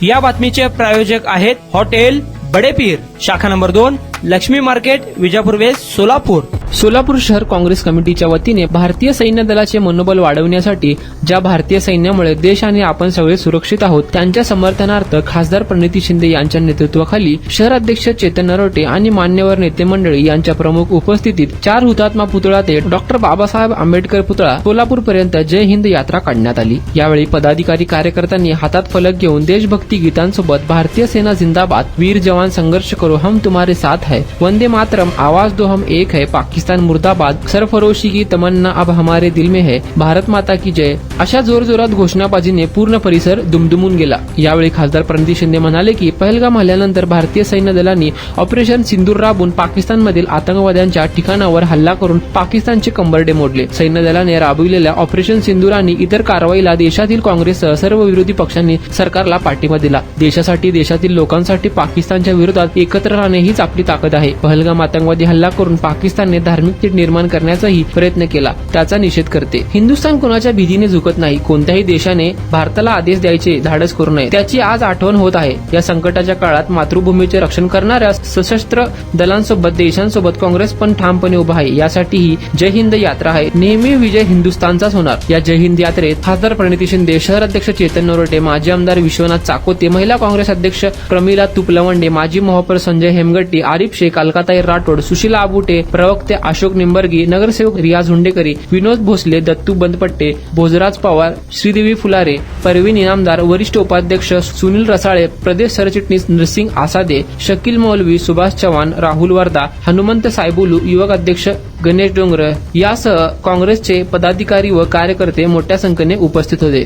या बातमीचे प्रायोजक आहेत हॉटेल बडेपीर, शाखा number 2, Laxmi market, Vijapur west, Solapur. Solapur शहर काँग्रेस कमिटीच्या वतीने भारतीय सैन्य दलाचे मनोबल वाढवण्यासाठी ज्या भारतीय सैन्यामुळे देश आणि आपण सगळे सुरक्षित आहोत त्यांच्या समर्थनार्थ खासदार प्रणिती शिंदे यांच्या नेतृत्वाखाली शहर अध्यक्ष चेतन नरोटे आणि मान्यवर नेते मंडळी यांच्या प्रमुख उपस्थितीत 4 हुतात्मा पुतळा ते डॉक्टर बाबासाहेब आंबेडकर पुतळा सोलापूर पर्यंत जय हिंद यात्रा काढण्यात आली. यावेळी पदाधिकारी कार्यकर्त्यांनी हातात फलक घेऊन देशभक्ती गीतांसोबत भारतीय सेना जिंदाबाद, वीर जवान संघर्ष करो हम तुम्हारे साथ है, वंदे मातरम, आवाज दो हम एक है, पाकिस्तान मुर्दाबाद, सरफरोशी की तमन्ना अब हमारे दिल में है, भारत माता की जय अशा जोरजोरात घोषणाबाजीने पूर्ण परिसर दुमदुमून गेला. यावेळी खासदार प्रणिती शिंदे म्हणाले की पहलगाम हल्ल्यानंतर भारतीय सैन्य दलांनी ऑपरेशन सिंदूर राबवून पाकिस्तानमधील आतंकवाद्यांच्या ठिकाणावर हल्ला करून पाकिस्तानचे कंबरडे मोडले. सैन्य दलाने राबविलेल्या ऑपरेशन सिंदूर आणि इतर कारवाईला देशातील काँग्रेससह सर्व विरोधी पक्षांनी सरकारला पाठिंबा दिला. देशासाठी, देशातील लोकांसाठी पाकिस्तानच्या विरोधात एकत्र राहणे हीच आपली ताकद आहे. पहलगाम आतंकवादी हल्ला करून पाकिस्तानने धार्मिक तेढ निर्माण करण्याचाही प्रयत्न केला, त्याचा निषेध करते. हिंदुस्थान कोणाच्या भीतीने झुकत नाही. कोणत्याही देशाने भारताला आदेश द्यायचे धाडस करू नये, त्याची आज आठवण होत आहे. या संकटाच्या काळात मातृभूमीचे रक्षण करणाऱ्या सशस्त्र दलांसोबत देशांसोबत काँग्रेस पण ठामपणे उभा आहे. यासाठी ही जय हिंद यात्रा आहे. नेहमी विजय हिंदुस्थानचाच होणार. या जय हिंद यात्रेत खासदार प्रणिती शिंदे, शहर अध्यक्ष चेतन नरोटे, माजी आमदार विश्वनाथ चाकोते, महिला काँग्रेस अध्यक्ष प्रमिला तुपलवंडे, माजी महापौर संजय हेमगट्टी, आरिफ शेख, अलकाताई राठोड, सुशीला आबुटे, प्रवक्ते अशोक निंबर्गी, नगरसेवक रियाज हुंडेकरी, विनोद भोसले, दत्तू बंदपट्टे, भोजराज पवार, श्रीदेवी फुलारे, परवीन इनामदार, वरिष्ठ उपाध्यक्ष सुनील रसाळे, प्रदेश सरचिटणीस नरसिंग आसादे, शकील मौलवी, सुभाष चव्हाण, राहुल वर्धा, हनुमंत सायबुलू, युवक अध्यक्ष गणेश डोंगर यासह काँग्रेसचे पदाधिकारी व कार्यकर्ते मोठ्या संख्येने उपस्थित होते.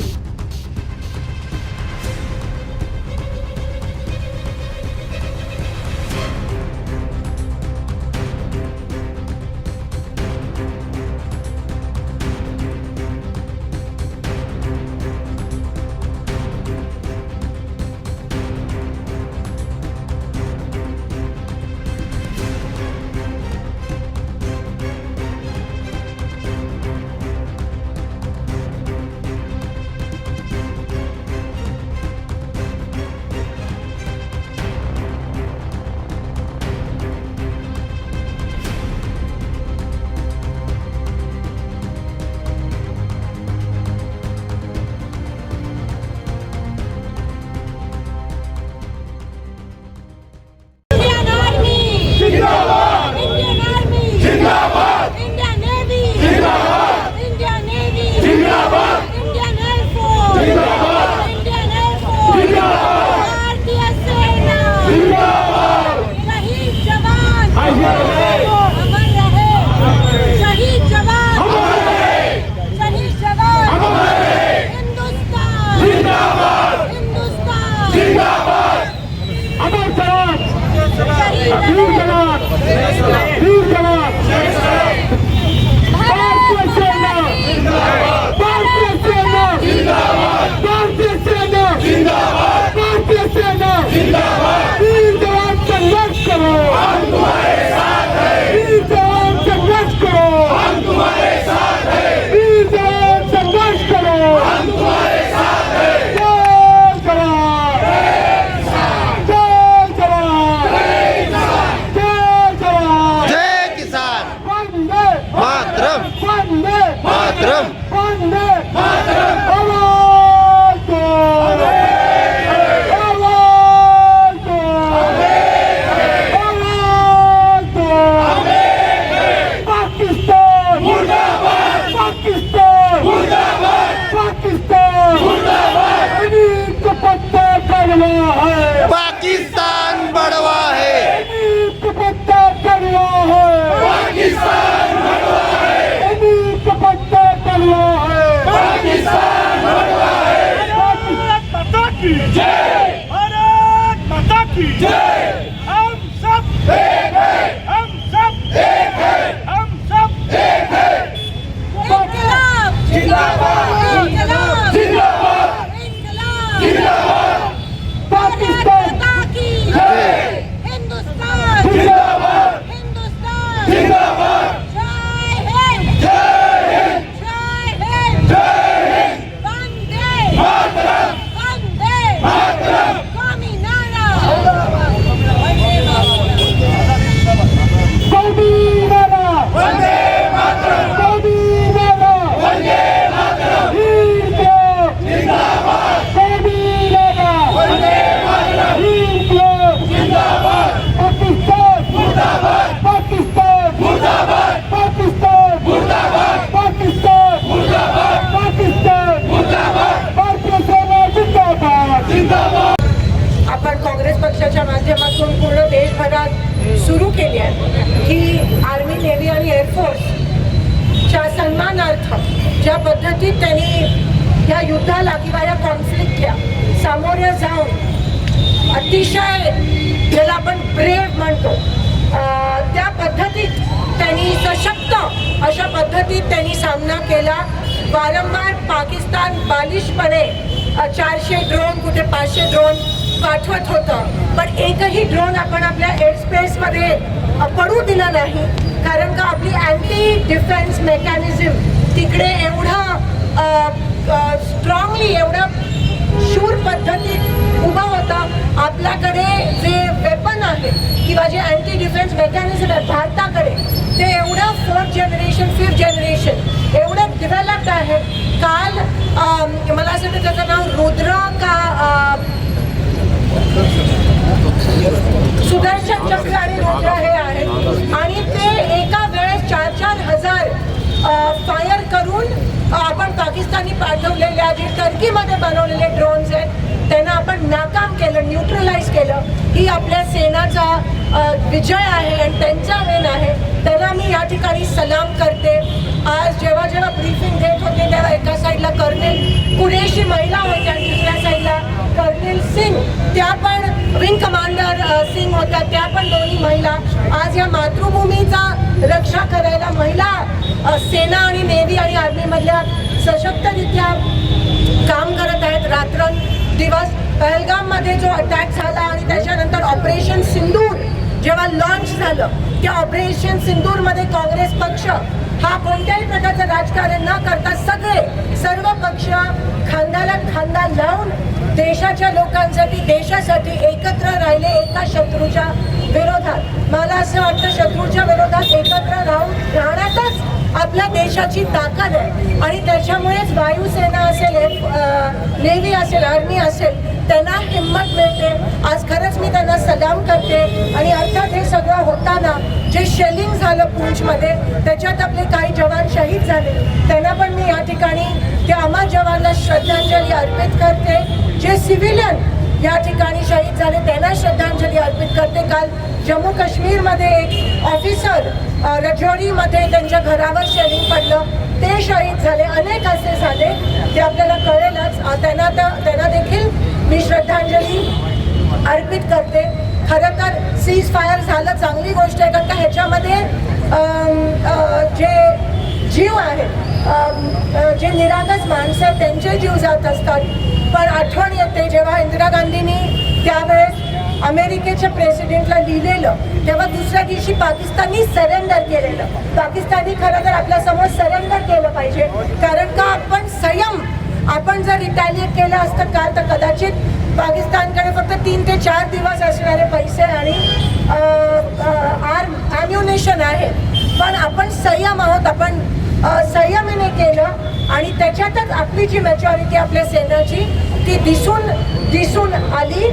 आहे की आर्मी, नेव्ही आणि एअरफोर्सच्या सन्मानार्थ ज्या पद्धतीत त्यांनी या युद्धाला किंवा या कॉन्फ्लिक्टला सामोरे जाऊन अतिशय ज्याला आपण ब्रेव म्हणतो त्या पद्धतीत त्यांनी सशक्त अशा पद्धतीत त्यांनी सामना केला. वारंवार पाकिस्तान बालिशपणे 400 ड्रोन, कुठे 500 ड्रोन पाठवत होतं, पण एकही ड्रोन आपण आपल्या एअर स्पेसमध्ये पडू दिला नाही, कारण का आपली अँटी डिफेन्स मेकॅनिझम तिकडे एवढं स्ट्रॉंगली, एवढं शूर पद्धतीत उभा होता. आपल्याकडे जे वेपन आहे किंवा जे अँटी डिफेन्स मेकॅनिझम आहे भारताकडे, ते एवढं 4th जनरेशन 5th जनरेशन एवढं डेव्हलप्ड आहे. काल मला असं वाटतं त्याचं नाव रुद्र का सुदर्शन चक्र आणि रुद्र हे आहे, आणि ते एका वेळेस 4-4 हजार फायर करून आपण पाकिस्तानी पाठवलेल्या जे टर्कीमध्ये बनवलेले ड्रोन्स आहेत त्यांना आपण नाकाम केलं, न्यूट्रलाइज केलं. ही आपल्या सेनाचा विजय आहे आणि त्यांचा वेन आहे. त्याला मी या ठिकाणी सलाम करते. आज जेव्हा जेव्हा ब्रीफिंग देत होते तेव्हा एका साईडला कर्नल कुरेशी महिला होत्या आणि दुसऱ्या साईडला कर्नल सिंग, त्या पण विंग कमांडर सिंग होत्या, त्या पण दोन्ही महिला. आज या मातृभूमीचा रक्षा करायला महिला सेना आणि नेव्ही आणि आर्मीमधल्या सशक्तरित्या काम करत आहेत रात्रंदिवस. पहलगाममध्ये जो अटॅक झाला आणि त्याच्यानंतर ऑपरेशन सिंदूर जेव्हा लॉन्च झालं, त्या ऑपरेशन सिंदूरमध्ये काँग्रेस पक्ष हा कोणत्याही प्रकारचं राजकारण न करता सर्व पक्ष खांद्याला खांदा लावून देशाच्या लोकांसाठी, देशासाठी एकत्र राहिले एका शत्रूच्या विरोधात. मला असं वाटतं शत्रूच्या विरोधात एकत्र राहण्यातच आपल्या देशाची ताकद आहे, आणि त्याच्यामुळेच वायुसेना असेल, नेव्ही असेल, आर्मी असेल, त्यांना हिंमत मिळते. आज खरंच मी त्यांना सलाम करते. आणि अर्थात हे सगळं होताना जे शेलिंग झालं पूंछमध्ये, त्याच्यात आपले काही जवान शहीद झाले, त्यांना पण मी या ठिकाणी त्या अमर जवानला श्रद्धांजली अर्पित करते. जे सिव्हिलियन या ठिकाणी शहीद झाले त्यांना श्रद्धांजली अर्पित करते. काल जम्मू काश्मीरमध्ये एक ऑफिसर रजौरीमध्ये त्यांच्या घरावर शेलिंग पडलं, ते शहीद झाले. अनेक असे झाले, ते आपल्याला कळेलच. त्यांना देखील मी श्रद्धांजली अर्पित करते. खरं तर सीज फायर झालं चांगली गोष्ट आहे, कारण का ह्याच्यामध्ये जे जीव आहेत, जे निरागस माणसं त्यांचे जीव जात असतात. पण आठवण येते जेव्हा इंदिरा गांधींनी त्यावेळेस अमेरिकेच्या प्रेसिडेंटला लिहिलेलं, तेव्हा दुसऱ्या दिवशी पाकिस्ताननी सरेंडर केलेलं. पाकिस्तानी खरं तर आपल्यासमोर सरेंडर केलं पाहिजे, कारण का आपण जर रिटॅलिएट केलं असतं का, तर कदाचित पाकिस्तानकडे फक्त 3 ते 4 दिवस असणारे पैसे आणि ॲम्युनेशन आहे, पण आपण संयम आहोत. आपण संयमाने केलं आणि त्याच्यातच आपली जी मॅच्युरिटी आपल्या सेनेची ती दिसून आली.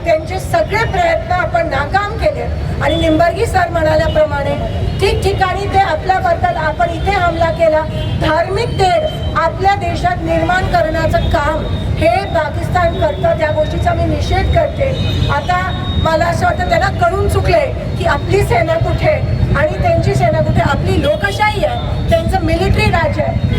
त्यांचे सगळे प्रयत्न आपण नाकाम केले, आणि निंबर्गी सर म्हणाल्याप्रमाणे ठिकठिकाणी ते आपल्याबद्दल, आपण इथे हमला केला, धार्मिक तेढ आपल्या देशात निर्माण करण्याचं काम हे पाकिस्तान करतं. त्या गोष्टीचा मी निषेध करते. आता मला असं वाटतं त्यांना कळून चुकलंय की आपली सेना कुठे आणि त्यांची सेना कुठे. आपली लोकशाही आहे, त्यांचं मिलिटरी राज्य आहे,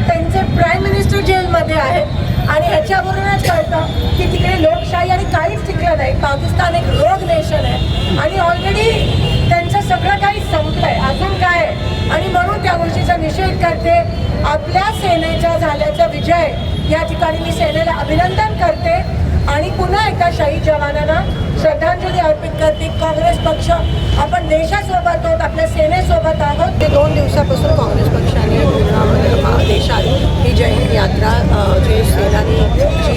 त्यांचे प्राईम मिनिस्टर जेलमध्ये आहेत, आणि ह्याच्यावरूनच कळतं की तिकडे लोकशाही आणि काहीच टिकलं नाही. पाकिस्तान एक रोग नेशन आहे आणि ऑलरेडी त्यांचं सगळं काही संपलंय, अजून काय. आणि म्हणून त्या गोष्टीचा निषेध करते. आपल्या सेनेचा झाल्याचा विजय या ठिकाणी मी सेनेला अभिनंदन करते आणि पुन्हा एकदा शहीद जवानांना श्रद्धांजली अर्पित करते. काँग्रेस पक्ष आपण देशासोबत आहोत, आपल्या सेनेसोबत आहोत. 2 दिवसापासून काँग्रेस पक्षाने पूर्ण देशात ही जय हिंद यात्रा जे सेनानी जी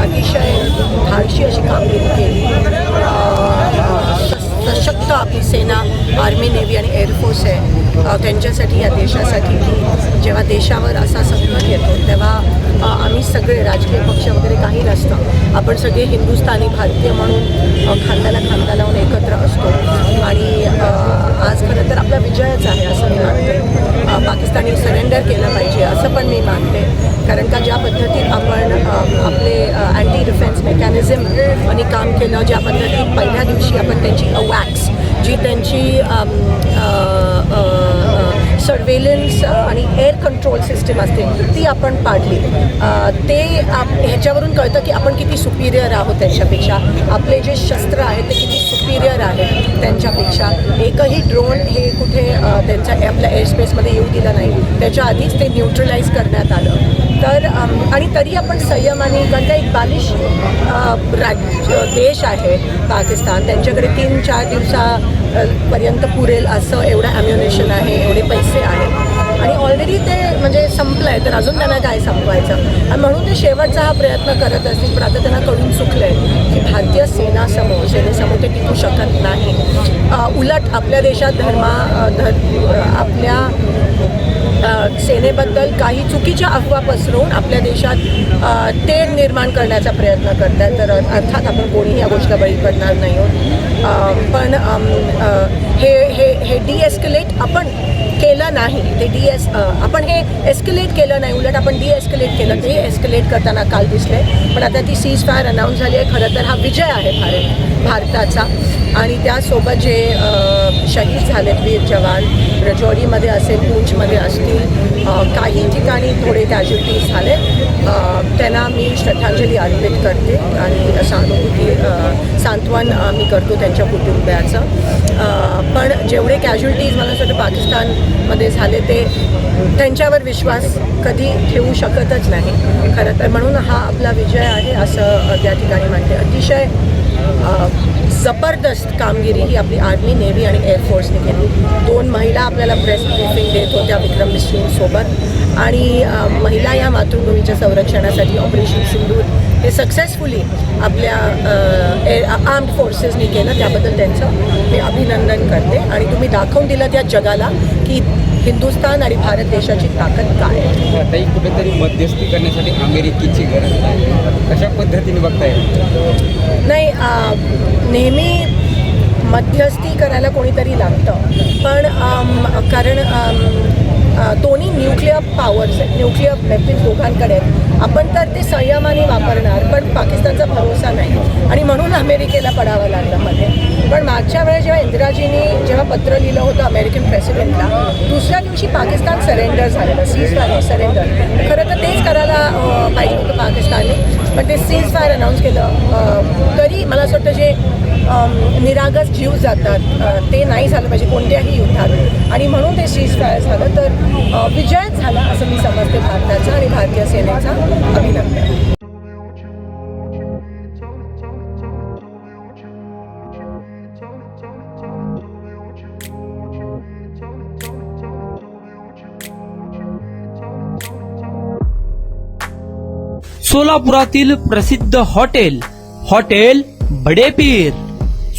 अतिशय धाडशी अशी कामगिरी केली, सशक्त आपली सेना आर्मी, नेव्ही आणि एअरफोर्स आहे, त्यांच्यासाठी या देशासाठी की जेव्हा देशावर असा संकट येतो तेव्हा आम्ही सगळे राजकीय पक्ष वगैरे काही नसतं, आपण सगळे हिंदुस्थानी भारतीय म्हणून खांद्याला खांदा लावून एकत्र असतो. आणि आज खरं तर आपला विजयच आहे असं मी मानते. पाकिस्तानी सरेंडर केलं पाहिजे असं पण मी मानते, कारण का ज्या पद्धतीत आपण आपले अँटी डिफेन्स मेकॅनिझम आणि काम केलं. ज्या पद्धतीने पहिल्या दिवशी आपण त्यांची वॅक्स जी त्यांची सर्वेलन्स आणि एअर कंट्रोल सिस्टीम असते ती आपण पाडली. ते ह्याच्यावरून कळतं की आपण किती सुपिरियर आहोत त्यांच्यापेक्षा. आपले जे शस्त्र आहेत ते किती सुपिरियर आहेत त्यांच्यापेक्षा. एकही ड्रोन हे कुठे त्यांच्या आपल्या एअरस्पेसमध्ये येऊ दिलं नाही. त्याच्या आधीच ते न्यूट्रलाइज करण्यात आलं. तर आणि तरी आपण संयमाने, कारण का एक बालिश देश आहे पाकिस्तान. त्यांच्याकडे 3-4 दिवसापर्यंत पुरेल असं एवढं ॲम्युनेशन आहे, एवढे पैसे आहेत आणि ऑलरेडी ते म्हणजे संपलं आहे. तर अजून त्यांना काय संपवायचं आणि म्हणून ते शेवटचा हा प्रयत्न करत असतील. पण आता त्यांना कळून चुकलं आहे की भारतीय सेनेसमोर ते टिकू शकत नाही. उलट आपल्या देशात आपल्या सेनेबद्दल काही चुकीच्या अफवा पसरवून आपल्या देशात तेढ निर्माण करण्याचा प्रयत्न करतात. तर अर्थात आपण कोणीही या गोष्टीला बळी पडणार नाही आहोत. पण हे डिएस्केलेट आपण केलं नाही. आपण हे एस्केलेट केलं नाही, उलट आपण डिएस्केलेट केलं. ते एस्केलेट करताना काल दिसले. पण आता ती सीज फायर अनाऊन्स झाली आहे. खरं तर हा विजय आहे भारताचा. आणि त्यासोबत जे शहीद झालेत वीर जवान, रजौरीमध्ये असेल, पूंछमध्ये असतील, काही ठिकाणी थोडे कॅज्युअल्टीज झाले, त्यांना मी श्रद्धांजली अर्पित करते आणि सांत्वन मी करतो त्यांच्या कुटुंबियाचं. पण जेवढे कॅज्युअल्टीज मला असं वाटतं पाकिस्तानमध्ये झाले ते त्यांच्यावर विश्वास कधी ठेवू शकतच नाही खरं तर. म्हणून हा आपला विजय आहे असं त्या ठिकाणी म्हणते. अतिशय जबरदस्त कामगिरी ही आपली आर्मी, नेव्ही आणि एअरफोर्सने केली. 2 महिला आपल्याला प्रेस ब्रीफिंग देत होत्या विक्रम मिस्त्रींसोबत. आणि महिला या मातृभूमीच्या संरक्षणासाठी ऑपरेशन सिंदूर हे सक्सेसफुली आपल्या आर्म्ड फोर्सेसनी केलं. त्याबद्दल त्यांचं मी अभिनंदन करते. आणि तुम्ही दाखवून दिलं त्या जगाला की हिंदुस्थान आणि भारत देशाची ताकद काय आहे. आताही कुठेतरी मध्यस्थी करण्यासाठी अमेरिकेची गरज आहे. कशा पद्धतीने बघता येईल? नाही, नेहमी मध्यस्थी करायला कोणीतरी लागतं. पण कारण दोन्ही न्यूक्लिअर पॉवर्स आहेत, न्यूक्लिअर वेपन्स दोघांकडे आहेत. आपण तर ते संयमाने वापरणार, पण पाकिस्तानचा भरोसा नाही आणि म्हणून अमेरिकेला पडावं लागलं मध्ये. पण मागच्या वेळेस जेव्हा इंदिराजींनी जेव्हा पत्र लिहिलं होतं अमेरिकन प्रेसिडेंटला, दुसऱ्या दिवशी पाकिस्तान सरेंडर झालेलं, सीज फायर सरेंडर. खरं तर तेच करायला पाहिजे होतं पाकिस्तानने, पण ते सीज फायर अनाऊन्स केलं. तरी मला असं वाटतं जे निरागस जीव जातात ते नाही झालं पाहिजे कोणत्याही युद्धात. आणि म्हणून ते सीज फायर झालं. तर विजयच झाला असं मी समजते भारताचा आणि भारतीय सेनेचा. अभिनंदन. सोलापुरातील प्रसिद्ध हॉटेल बडे पीर.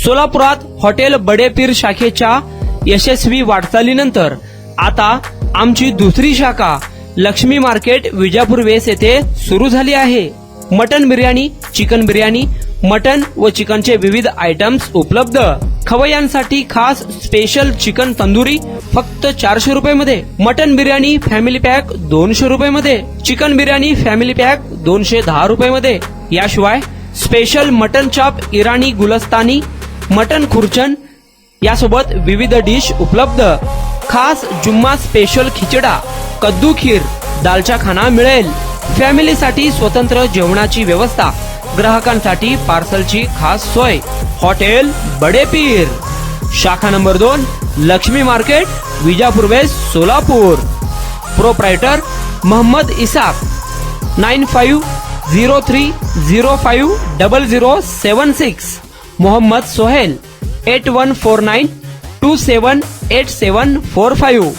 सोलापुरात हॉटेल बडे पीर शाखेच्या यशस्वी वाटचालीनंतर आता आमची दुसरी शाखा लक्ष्मी मार्केट विजापूर वेस येथे सुरू झाली आहे. Mutton biryani, chicken biryani, mutton व चिकनचे विविध आयटम्स उपलब्ध. खवय्यांसाठी खास स्पेशल चिकन तंदुरी फक्त 400 रुपये. मटन बिर्याणी फॅमिली पॅक 200 रुपये. चिकन बिर्याणी फॅमिली पॅक 210 रुपये. याशिवाय स्पेशल मटन चाप, इराणी गुलस्तानी, मटन खुर्चन यासोबत विविध डिश उपलब्ध. खास जुम्मा स्पेशल खिचडा, कद्दू खीर, दालचा खाना मिळेल. फॅमिलीसाठी स्वतंत्र जेवणाची व्यवस्था, ग्राहकांसाठी पार्सलची खास सोय. हॉटेल बडे पीर, शाखा number 2, Laxmi market, Vijapur west, Solapur. Proprietor Mohammed Isaq. 9503050076. Mohammed Sohail. 8149278745.